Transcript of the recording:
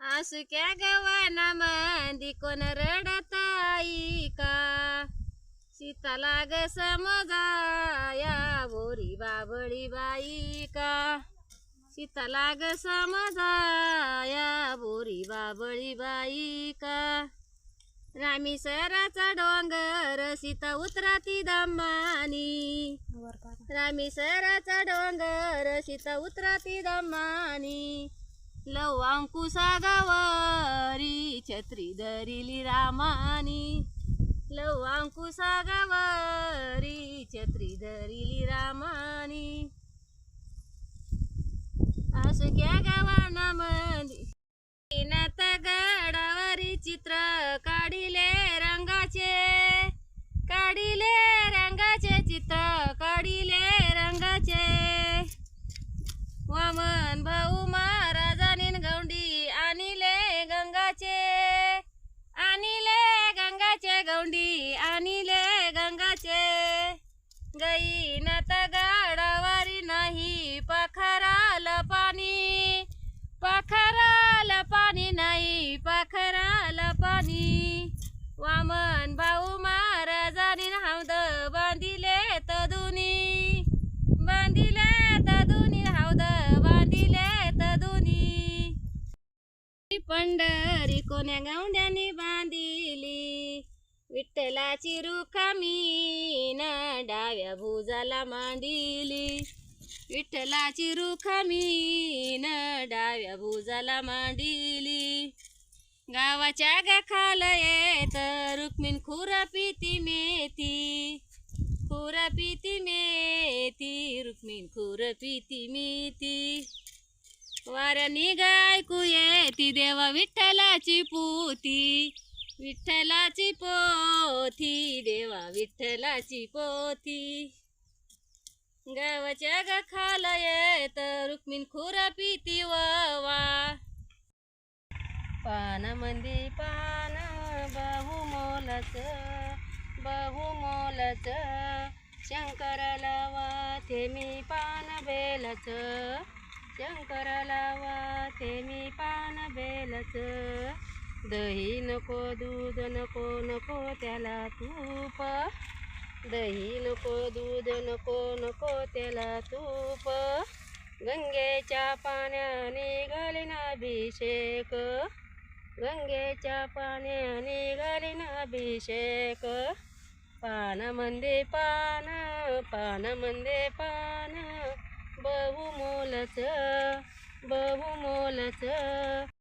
आसुक्या गव्हाणामंदी कोण रडताई का? सीताला ग समजाया बोरी बाबळी बाई का? सीताला ग समजाया बोरी बाबळी बाई का? रामेश्वराचा डोंगर सीता उतराती दमानी, रामेश्वराचा डोंगर सीता उतराती दमानी. लव गावारी छत्री धरिली रामानी, लव गावारी छत्री धरिली रामानी. आसुक्या गव्हाणामंदी नात गडावरी चित्र काढिले रंगाचे, काढिले रंगाचे चित्र काढिले रंगाचे. वामन भाऊ महाराजांनी गौंडी आणिले गंगाचे, आणिले गंगाचे गौंडी आणिले गंगाचे. गई नात गडावरी नाही पाखराला पाणी, पाखराला पाणी नाही पाखराला पाणी. वामन भाऊ महाराजांनी हौद बांधिले तदुनी, बांधिले तदुनी हौद बांधिले तदुनी. पंढरी कोण्या गौंड्यानी बांधिली, विठ्ठलाची रुखामीन डाव्या भुजाला मांडिली, विठ्ठलाची रुखामीन डाव्या भुजाला मांडिली. गावाच्या गखाल येत रुक्मिण खुरपीती मेथी, खुरपीती मेथी रुक्मिण खुरपीती मेथी. वाऱ्यानी गायकू येती देवा विठ्ठलाची पोथी, विठ्ठलाची पोथी देवा विठ्ठलाची पोथी. गावाच्या गखाल येत रुक्मिण खुरपीती वावा. पानामंदी पान बहुमोलाच, बहुमोलाच. शंकराला वाथे मी पान बेलच, शंकराला वाथे मी पान बेलच. दही नको दूध नको नको त्याला तूप, दही नको दूध नको नको त्याला तूप. गंगेच्या पाण्याने घालीन अभिषेक, गंगेच्या पाण्याने घालीन अभिषेक. पानामध्ये पान, पानामध्ये पान बहुमोलाच, बहुमोलाच.